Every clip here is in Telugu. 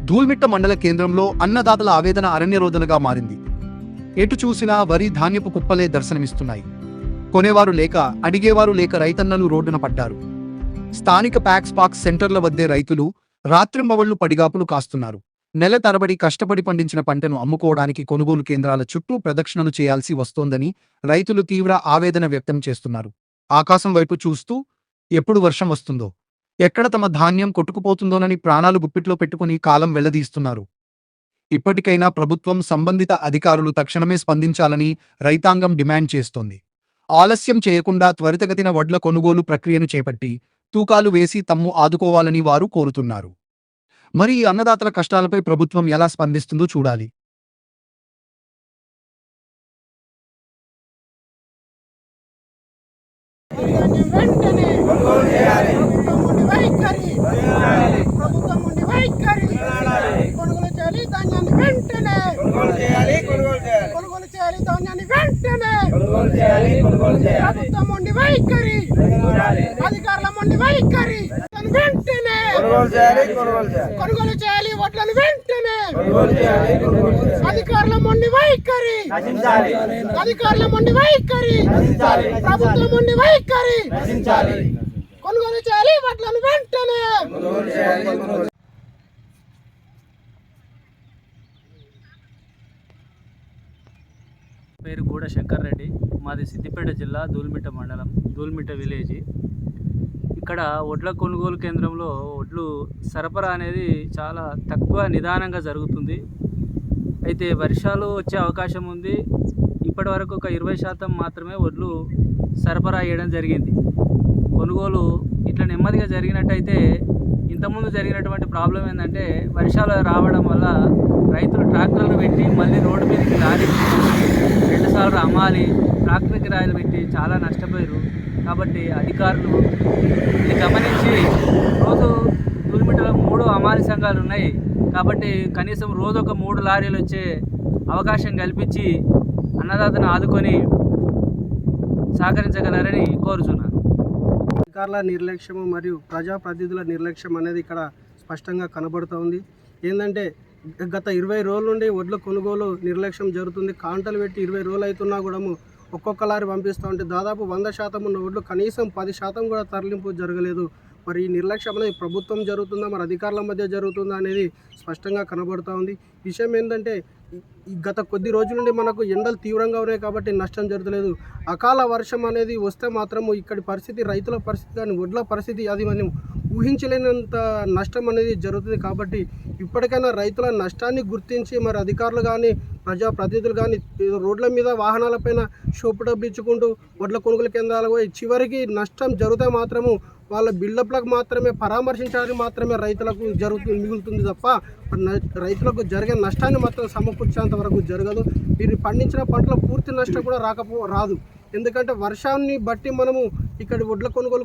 ధూల్మిట్ట మండల కేంద్రంలో అన్నదాతల ఆవేదన అరణ్యరోదనగా మారింది. ఎటు చూసినా వరి ధాన్యపు కుప్పలే దర్శనమిస్తున్నాయి. కొనేవారు లేక, అడిగేవారు లేక రైతన్నలు రోడ్డున పడ్డారు. స్థానిక ప్యాక్స్ సెంటర్ల వద్దే రైతులు రాత్రింబవళ్లు పడిగాపులు కాస్తున్నారు. నెల తరబడి కష్టపడి పండించిన పంటను అమ్ముకోవడానికి కొనుగోలు కేంద్రాల చుట్టూ ప్రదక్షిణలు చేయాల్సి వస్తోందని రైతులు తీవ్ర ఆవేదన వ్యక్తం చేస్తున్నారు. ఆకాశం వైపు చూస్తూ ఎప్పుడు వర్షం వస్తుందో, ఎక్కడ తమ ధాన్యం కొట్టుకుపోతుందోనని ప్రాణాలు గుప్పిట్లో పెట్టుకుని కాలం వెళ్లదీస్తున్నారు. ఇప్పటికైనా ప్రభుత్వం, సంబంధిత అధికారులు తక్షణమే స్పందించాలని రైతాంగం డిమాండ్ చేస్తోంది. ఆలస్యం చేయకుండా త్వరితగతిన వడ్ల కొనుగోలు ప్రక్రియను చేపట్టి తూకాలు వేసి తమ్ము ఆదుకోవాలని వారు కోరుతున్నారు. మరి ఈ అన్నదాతల కష్టాలపై ప్రభుత్వం ఎలా స్పందిస్తుందో చూడాలి. కొనుగోలు చేయాలి, వడ్లను వెంటనే అధికారుల మొండి వైఖరి, అధికారుల మొండి వైఖరి, ప్రభుత్వం మొండి వైఖరి, కొనుగోలు చేయాలి, వడ్లను వెంటనే. పేరు గూడ శంకర్ రెడ్డి, మాది సిద్దిపేట జిల్లా ధూల్మిట్ట మండలం, ధూల్మిట్ట విలేజ్. ఇక్కడ వడ్ల కొనుగోలు కేంద్రంలో వడ్లు సరఫరా అనేది చాలా తక్కువ, నిదానంగా జరుగుతుంది. అయితే వర్షాలు వచ్చే అవకాశం ఉంది. ఇప్పటి వరకు ఒక 20% మాత్రమే వడ్లు సరఫరా చేయడం జరిగింది. కొనుగోలు ఇట్లా నెమ్మదిగా జరిగినట్టయితే, ఇంతకుముందు జరిగినటువంటి ప్రాబ్లం ఏంటంటే, వర్షాలు రావడం వల్ల రైతులు ట్రాక్టర్లు పెట్టి మళ్ళీ రోడ్డు మీదకి లారీ 2 సార్లు అమ్మాలి, ట్రాక్టర్కి రాయలు పెట్టి చాలా నష్టపోయారు. కాబట్టి అధికారులు ఇది గమనించి, రోజు ధూల్మిట్టలో 3 హమాలీ సంఘాలు ఉన్నాయి కాబట్టి కనీసం రోజు ఒక 3 లారీలు వచ్చే అవకాశం కల్పించి అన్నదాతను ఆదుకొని సహకరించగలరని కోరుచున్నాను. అధికారుల నిర్లక్ష్యము మరియు ప్రజాప్రతినిధుల నిర్లక్ష్యం అనేది ఇక్కడ స్పష్టంగా కనబడుతోంది. ఏంటంటే గత 20 రోజుల నుండి వడ్ల కొనుగోలు నిర్లక్ష్యం జరుగుతుంది. కాంటలు పెట్టి 20 రోజులు అవుతున్నా కూడా ఒక్కొక్క లారీ పంపిస్తూ ఉంటే దాదాపు 100% ఉన్న వడ్లు కనీసం 10% కూడా తరలింపు జరగలేదు. మరి ఈ నిర్లక్ష్యం అనేది ప్రభుత్వం జరుగుతుందా, మరి అధికారుల మధ్య జరుగుతుందా అనేది స్పష్టంగా కనబడుతూ ఉంది. విషయం ఏంటంటే, గత కొద్ది రోజుల నుండి మనకు ఎండలు తీవ్రంగా ఉన్నాయి కాబట్టి నష్టం జరగలేదు. అకాల వర్షం అనేది వస్తే మాత్రము ఇక్కడి పరిస్థితి, రైతుల పరిస్థితి కానీ వడ్ల పరిస్థితి అది మనం ఊహించలేనంత నష్టం అనేది జరుగుతుంది. కాబట్టి ఇప్పటికైనా రైతుల నష్టాన్ని గుర్తించి మరి అధికారులు కానీ, ప్రజాప్రతినిధులు కానీ రోడ్ల మీద వాహనాలపైన షోపు డబ్బిచ్చుకుంటూ వడ్ల కొనుగోలు కేంద్రాలకు పోయి చివరికి నష్టం జరిగితే మాత్రము వాళ్ళ బిల్డప్లకు మాత్రమే పరామర్శించడానికి మాత్రమే రైతులకు మిగులుతుంది తప్ప రైతులకు జరిగే నష్టాన్ని మాత్రం సమకూర్చేంత వరకు జరగదు. వీరు పండించిన పంటల పూర్తి నష్టం కూడా రాదు. ఎందుకంటే వర్షాన్ని బట్టి మనము ఇక్కడ వడ్ల కొనుగోలు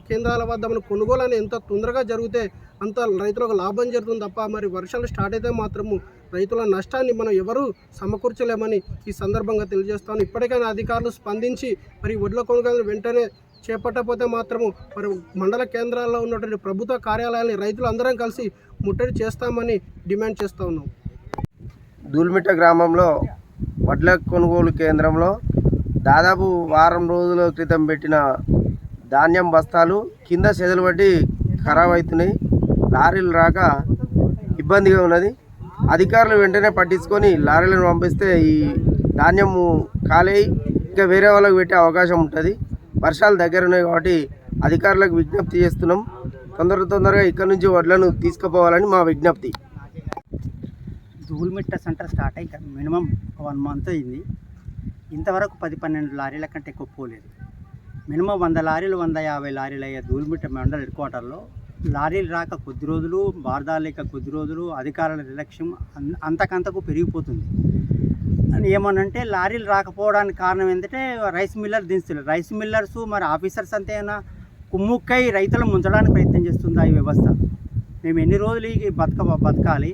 కేంద్రాల వద్ద మనం కొనుగోలు అని ఎంత తొందరగా జరిగితే అంత రైతులకు లాభం జరుగుతుంది తప్ప మరి వర్షాలు స్టార్ట్ అయితే మాత్రము రైతుల నష్టాన్ని మనం ఎవరూ సమకూర్చలేమని ఈ సందర్భంగా తెలియజేస్తాను. ఇప్పటికైనా అధికారులు స్పందించి మరి వడ్ల కొనుగోలు వెంటనే చేపట్టకపోతే మాత్రము మరి మండల కేంద్రాల్లో ఉన్నటువంటి ప్రభుత్వ కార్యాలయాన్ని రైతులు అందరం కలిసి ముట్టడి చేస్తామని డిమాండ్ చేస్తూ ఉన్నాం. ధూల్మిట్ట గ్రామంలో వడ్ల కొనుగోలు కేంద్రంలో దాదాపు వారం రోజుల క్రితం పెట్టిన ధాన్యం బస్తాలు కింద చెదలు పట్టి ఖరాబ్ అవుతున్నాయి. లారీలు రాక ఇబ్బందిగా ఉన్నది. అధికారులు వెంటనే పట్టించుకొని లారీలను పంపిస్తే ఈ ధాన్యము ఖాళీ ఇంకా వేరే వాళ్ళకి పెట్టే అవకాశం ఉంటుంది. వర్షాలు దగ్గర ఉన్నాయి కాబట్టి అధికారులకు విజ్ఞప్తి చేస్తున్నాం. తొందరగా ఇక్కడ నుంచి వడ్లను తీసుకుపోవాలని మా విజ్ఞప్తి. ధూల్మిట్ట సెంటర్ స్టార్ట్ అయ్యి మినిమం 1 మంత్ అయింది. ఇంతవరకు 10-12 లారీల కంటే ఎక్కువ పోలేదు. మినిమం 100 లారీలు 150 లారీలు అయ్యే ధూల్మిట్ట మండల హెడ్ క్వార్టర్లో లారీలు రాక కొద్ది రోజులు, బార్దాలు లేక కొద్ది రోజులు, అధికారుల నిర్లక్ష్యం అంతకంతకు పెరిగిపోతుంది. ఏమనంటే లారీలు రాకపోవడానికి కారణం ఏంటంటే రైస్ మిల్లర్ దించుతున్నారు. రైస్ మిల్లర్స్ మరి ఆఫీసర్స్ అంతేనా కుమ్ముక్కై రైతులను ముంచడానికి ప్రయత్నం చేస్తుంది ఈ వ్యవస్థ. మేము ఎన్ని రోజులు ఈ బతకాలి?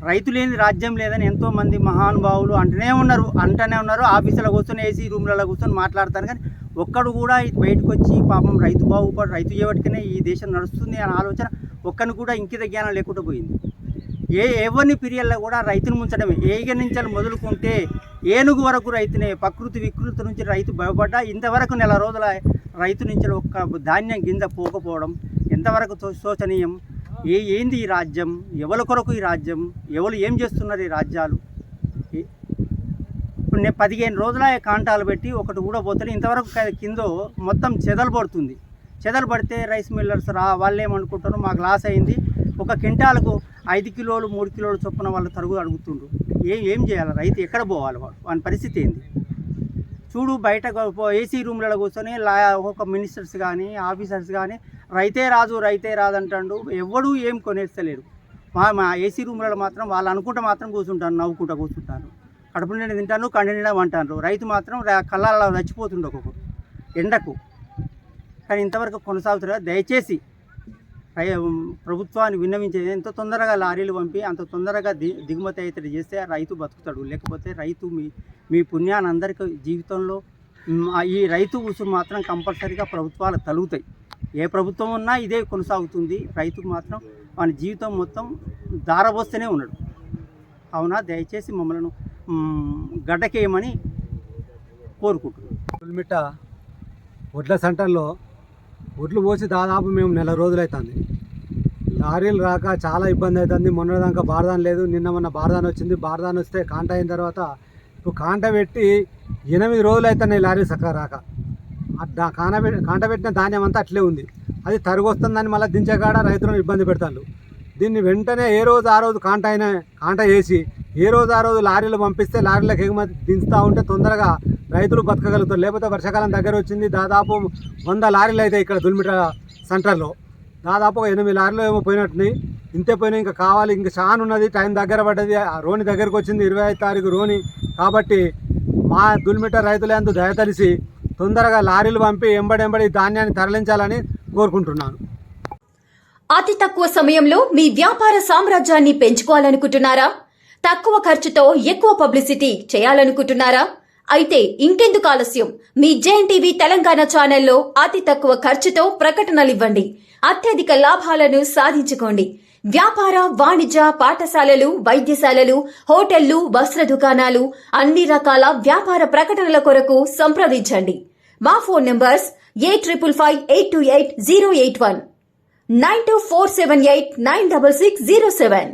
రైతు లేని రాజ్యం లేదని ఎంతోమంది మహానుభావులు అంటూనే ఉన్నారు. ఆఫీసులో కూర్చొని ఏసీ రూమ్లలో కూర్చొని మాట్లాడతారు. కానీ ఒక్కడు కూడా బయటకు వచ్చి పాపం రైతు బాగుపడు, రైతు చేయబట్టుకునే ఈ దేశం నడుస్తుంది అనే ఆలోచన ఒక్కరిని కూడా ఇంకిత జ్ఞానం లేకుండా పోయింది. ఎవరిని పీరియడ్లో కూడా రైతును ముంచడమే. ఏగ నుంచి మొదలుకుంటే ఏనుగు వరకు రైతునే. ప్రకృతి వికృతి నుంచి రైతు భయపడ్డా ఇంతవరకు నెల రోజుల రైతు నుంచి ఒక్క ధాన్యం గింజ పోకపోవడం ఎంతవరకు శోచనీయం. ఏంది ఈ రాజ్యం? ఎవరి కొరకు ఈ రాజ్యం? ఎవరు ఏం చేస్తున్నారు ఈ రాజ్యాలు? ఇప్పుడు నేను 15 రోజుల కాంటాలు పెట్టి ఒకటి ఊడబోతే ఇంతవరకు కింద మొత్తం చెదలు పడుతుంది. చెదలు పడితే రైస్ మిల్లర్స్ వాళ్ళు ఏమనుకుంటారు, మాకు లాస్ అయింది, ఒక క్వింటాలకు 5 కిలోలు 3 కిలోలు చొప్పున వాళ్ళు తరుగు అడుగుతుండ్రు. ఏం చేయాలి రైతు? ఎక్కడ పోవాలి? వాని పరిస్థితి ఏంది? చూడు, బయట ఏసీ రూమ్లలో కూర్చొని ఒక మినిస్టర్స్ కానీ ఆఫీసర్స్ కానీ రైతే రాదు అంటాడు. ఎవడు ఏం కొనేస్తలేరు. మా ఏసీ రూమ్లలో మాత్రం వాళ్ళు అనుకుంటే మాత్రం కూర్చుంటాను, నవ్వుకుంటూ కూర్చుంటాను. కడుపు నిండా తింటాను, కంటి నిండా అంటారు. రైతు మాత్రం కళ్ళల్లో చచ్చిపోతుండే ఒక్కొక్కరు ఎండకు. కానీ ఇంతవరకు కొనసాగుతున్నారు. దయచేసి ప్రభుత్వాన్ని విన్నవించేది, ఎంత తొందరగా లారీలు పంపి అంత తొందరగా దిగుమతి అయితే చేస్తే రైతు బతుకుతాడు. లేకపోతే రైతు మీ పుణ్యాన్ని అందరికీ జీవితంలో ఈ రైతు ఉసురు మాత్రం కంపల్సరీగా ప్రభుత్వాలు తలుగుతాయి. ఏ ప్రభుత్వం ఉన్నా ఇదే కొనసాగుతుంది. రైతుకు మాత్రం వాని జీవితం మొత్తం దారబోస్తూనే ఉన్నాడు. అవునా, దయచేసి మమ్మల్ని గడ్డకేయమని కోరుకుంటున్నాం. దుల్మిట్ట వడ్ల సెంటర్లో వడ్లు పోసి దాదాపు మేము నెల రోజులవుతుంది. లారీలు రాక చాలా ఇబ్బంది అవుతుంది. మొన్నదాకా బారదాన్ లేదు, నిన్న మొన్న బారదాన్ వచ్చింది. బారదాన్ వస్తే కాంట అయిన తర్వాత ఇప్పుడు కాంట పెట్టి 8 రోజులు అవుతున్నాయి లారీ చక్కగా రాక. కాంట పెట్టిన ధాన్యం అంతా అట్లే ఉంది. అది తరుగు వస్తుందని మళ్ళీ దించే కాడ రైతులను ఇబ్బంది పెడతారు. దీన్ని వెంటనే ఏ రోజు ఆ రోజు కాంట వేసి ఏ రోజు ఆ రోజు లారీలు పంపిస్తే లారీలకు ఎగుమతి దించుతూ ఉంటే తొందరగా రైతులు బతకగలుగుతారు. లేకపోతే వర్షాకాలం దగ్గర వచ్చింది, దాదాపు 100 లారీలు అయితే ఇక్కడ దుల్మిట సెంటర్లో దాదాపు 8 లారీలు ఏమో పోయినట్టున్నాయి. ఇంతే పోయినాయి, ఇంకా కావాలి, ఇంకా చాలా ఉన్నది. టైం దగ్గర పడ్డది. రోని దగ్గరకు వచ్చింది 25 తారీఖు రోని. కాబట్టి మా దుల్మిట రైతులందు దయతలిసి తొందరగా లారీలు పంపి ఎంబడెంబడి ధాన్యాన్ని తరలించాలని కోరుకుంటున్నాను. అతి తక్కువ సమయంలో మీ వ్యాపార సామ్రాజ్యాన్ని పెంచుకోవాలనుకుంటున్నారా? తక్కువ ఖర్చుతో ఎక్కువ పబ్లిసిటీ చేయాలనుకుంటున్నారా? అయితే ఇంకెందుకు ఆలస్యం? మీ జేఎన్టీవీ తెలంగాణ ఛానల్లో అతి తక్కువ ఖర్చుతో ప్రకటనలివ్వండి. అత్యధిక లాభాలను సాధించుకోండి. వ్యాపార, వాణిజ్య, పాఠశాలలు, వైద్యశాలలు, హోటళ్లు, వస్త్ర దుకాణాలు, అన్ని రకాల వ్యాపార ప్రకటనల కొరకు సంప్రదించండి. మా ఫోన్ నంబర్స్ 8558288081, 9247896607.